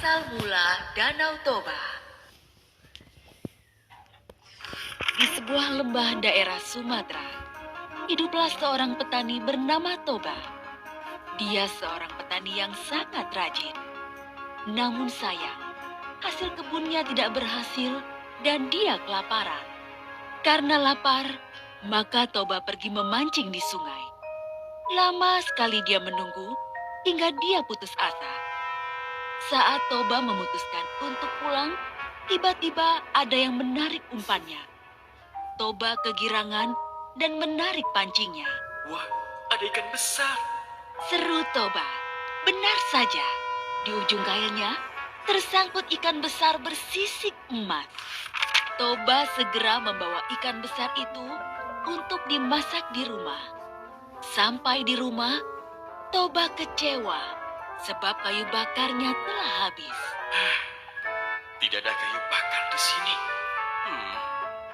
Asal mula Danau Toba. Di sebuah lembah daerah Sumatera, hiduplah seorang petani bernama Toba. Dia seorang petani yang sangat rajin. Namun sayang, hasil kebunnya tidak berhasil dan dia kelaparan. Karena lapar, maka Toba pergi memancing di sungai. Lama sekali dia menunggu hingga dia putus asa. Saat Toba memutuskan untuk pulang, tiba-tiba ada yang menarik umpannya. Toba kegirangan dan menarik pancingnya. Wah, ada ikan besar. Seru Toba. Benar saja. Di ujung kailnya tersangkut ikan besar bersisik emas. Toba segera membawa ikan besar itu untuk dimasak di rumah. Sampai di rumah, Toba kecewa sebab kayu bakarnya telah habis. Tidak ada kayu bakar di sini.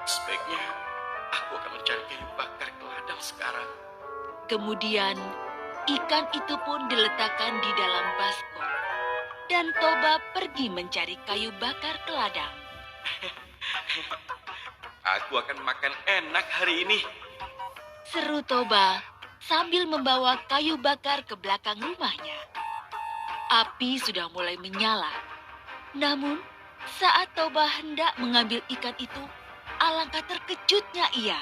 Sebaiknya aku akan mencari kayu bakar ke ladang sekarang. Kemudian, ikan itu pun diletakkan di dalam baskom. Dan Toba pergi mencari kayu bakar ke ladang. Aku akan makan enak hari ini. Seru Toba sambil membawa kayu bakar ke belakang rumahnya. Api sudah mulai menyala. Namun, saat Toba hendak mengambil ikan itu, alangkah terkejutnya ia.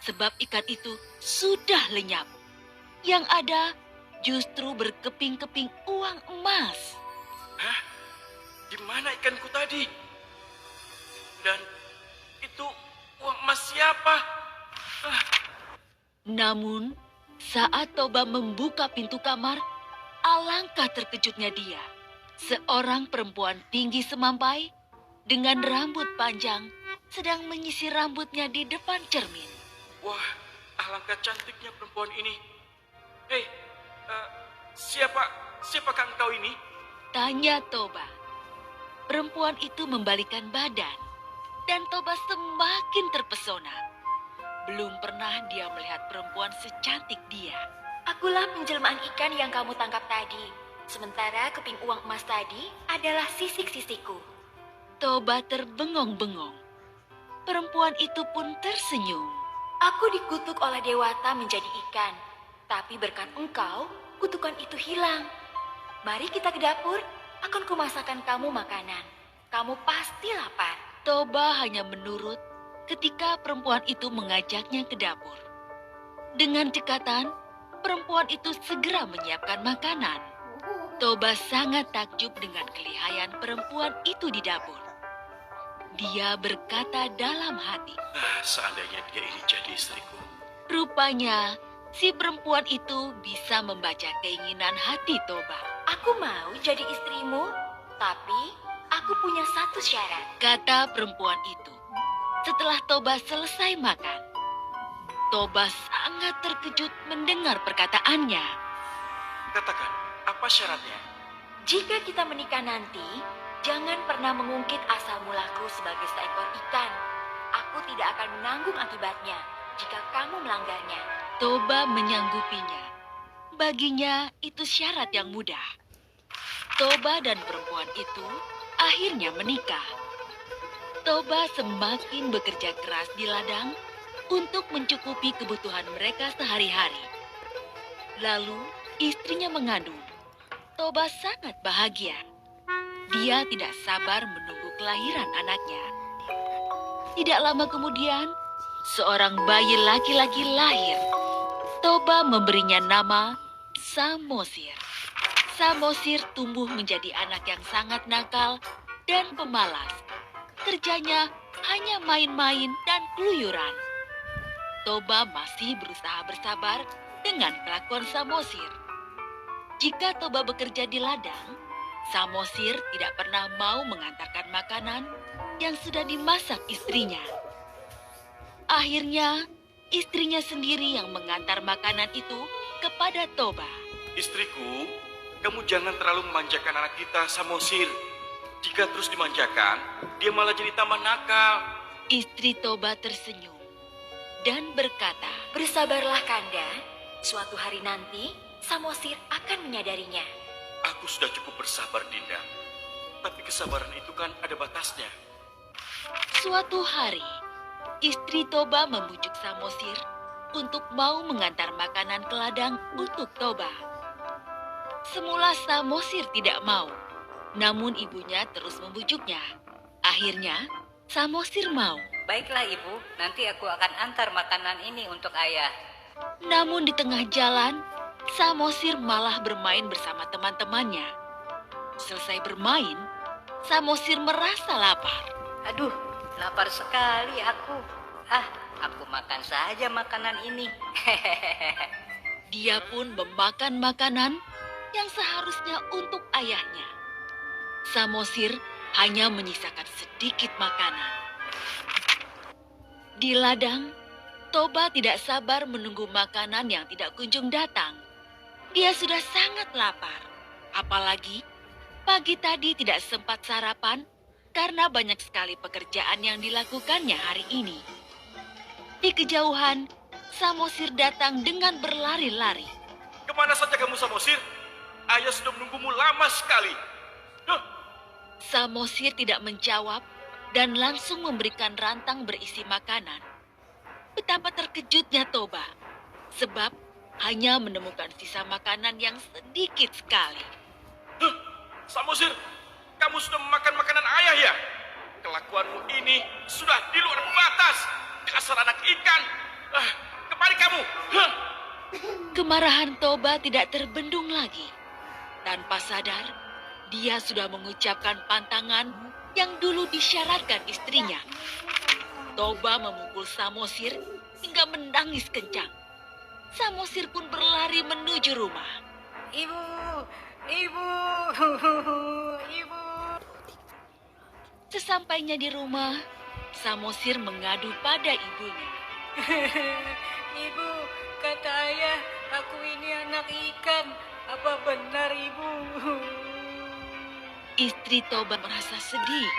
Sebab ikan itu sudah lenyap. Yang ada justru berkeping-keping uang emas. Hah? Di mana ikanku tadi? Dan itu uang emas siapa? Namun, saat Toba membuka pintu kamar, alangkah terkejutnya dia. Seorang perempuan tinggi semampai dengan rambut panjang sedang menyisir rambutnya di depan cermin. Wah, alangkah cantiknya perempuan ini. Hei, siapakah engkau ini? Tanya Toba. Perempuan itu membalikan badan dan Toba semakin terpesona. Belum pernah dia melihat perempuan secantik dia. Akulah penjelmaan ikan yang kamu tangkap tadi. Sementara keping uang emas tadi adalah sisik-sisikku. Toba terbengong-bengong. Perempuan itu pun tersenyum. Aku dikutuk oleh Dewata menjadi ikan. Tapi berkat engkau, kutukan itu hilang. Mari kita ke dapur, akan kumasakan kamu makanan. Kamu pasti lapar. Toba hanya menurut ketika perempuan itu mengajaknya ke dapur. Dengan cekatan, perempuan itu segera menyiapkan makanan. Toba sangat takjub dengan kelihayan perempuan itu di dapur. Dia berkata dalam hati, Seandainya dia ini jadi istriku. rupanya si perempuan itu bisa membaca keinginan hati Toba. Aku mau jadi istrimu, tapi aku punya satu syarat. Kata perempuan itu setelah Toba selesai makan. Toba sangat terkejut mendengar perkataannya. Katakan, apa syaratnya? Jika kita menikah nanti, jangan pernah mengungkit asal mulaku sebagai seekor ikan. Aku tidak akan menanggung akibatnya jika kamu melanggarnya. Toba menyanggupinya. Baginya itu syarat yang mudah. Toba dan perempuan itu akhirnya menikah. Toba semakin bekerja keras di ladang untuk mencukupi kebutuhan mereka sehari-hari. Lalu istrinya mengandung. Toba sangat bahagia. Dia tidak sabar menunggu kelahiran anaknya. Tidak lama kemudian, seorang bayi laki-laki lahir. Toba memberinya nama Samosir. Samosir tumbuh menjadi anak yang sangat nakal dan pemalas. Kerjanya hanya main-main dan keluyuran. Toba masih berusaha bersabar dengan kelakuan Samosir. Jika Toba bekerja di ladang, Samosir tidak pernah mau mengantarkan makanan yang sudah dimasak istrinya. Akhirnya, istrinya sendiri yang mengantar makanan itu kepada Toba. Istriku, kamu jangan terlalu memanjakan anak kita, Samosir. Jika terus dimanjakan, dia malah jadi tambah nakal. Istri Toba tersenyum dan berkata, Bersabarlah Kanda, suatu hari nanti Samosir akan menyadarinya. Aku sudah cukup bersabar, Dinda. Tapi kesabaran itu kan ada batasnya. Suatu hari, istri Toba membujuk Samosir untuk mau mengantar makanan ke ladang untuk Toba. Semula Samosir tidak mau, namun ibunya terus membujuknya. Akhirnya, Samosir mau. Baiklah ibu, nanti aku akan antar makanan ini untuk ayah. Namun di tengah jalan, Samosir malah bermain bersama teman-temannya. Selesai bermain, Samosir merasa lapar. Aduh, lapar sekali aku. Aku makan saja makanan ini. Dia pun memakan makanan yang seharusnya untuk ayahnya. Samosir hanya menyisakan sedikit makanan. Di ladang, Toba tidak sabar menunggu makanan yang tidak kunjung datang. Dia sudah sangat lapar. Apalagi pagi tadi tidak sempat sarapan karena banyak sekali pekerjaan yang dilakukannya hari ini. Di kejauhan, Samosir datang dengan berlari-lari. Kemana saja kamu, Samosir? Ayah sudah menunggumu lama sekali. Huh, Samosir tidak menjawab dan langsung memberikan rantang berisi makanan. Betapa terkejutnya Toba, sebab hanya menemukan sisa makanan yang sedikit sekali. Samosir, kamu sudah memakan makanan ayah ya? Kelakuanmu ini sudah di luar batas. Dasar anak ikan. Kemari kamu. Kemarahan Toba tidak terbendung lagi. Tanpa sadar, dia sudah mengucapkan pantangan yang dulu disyaratkan istrinya. Toba memukul Samosir hingga menangis kencang. Samosir pun berlari menuju rumah. Ibu, ibu, ibu. Sesampainya di rumah, Samosir mengadu pada ibunya. Ibu, kata ayah, aku ini anak ikan. Apa benar ibu? Istri Toba merasa sedih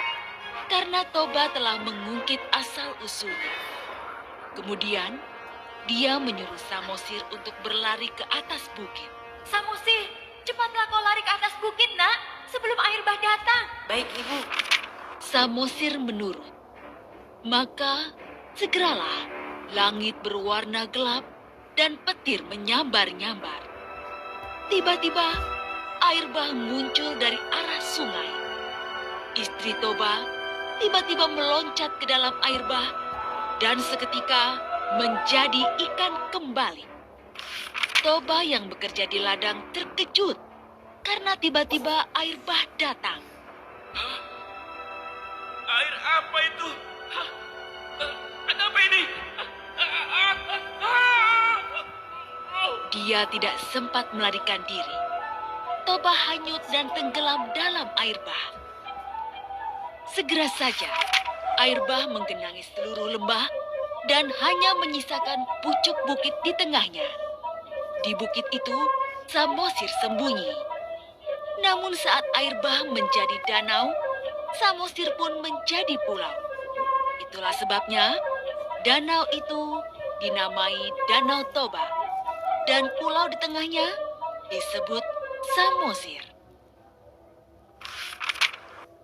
karena Toba telah mengungkit asal-usulnya. Kemudian, dia menyuruh Samosir untuk berlari ke atas bukit. Samosir, cepatlah kau lari ke atas bukit, nak, sebelum air bah datang. Baik ibu. Samosir menurut. Maka, segeralah langit berwarna gelap dan petir menyambar-nyambar. Tiba-tiba, air bah muncul dari arah sungai. Istri Toba tiba-tiba meloncat ke dalam air bah dan seketika menjadi ikan kembali. Toba yang bekerja di ladang terkejut karena tiba-tiba air bah datang. Air apa itu? Ada apa ini? Dia tidak sempat melarikan diri. Toba hanyut dan tenggelam dalam air bah. Segera saja, air bah menggenangi seluruh lembah dan hanya menyisakan pucuk bukit di tengahnya. Di bukit itu, Samosir sembunyi. Namun saat air bah menjadi danau, Samosir pun menjadi pulau. Itulah sebabnya danau itu dinamai Danau Toba. Dan pulau di tengahnya disebut Samosir.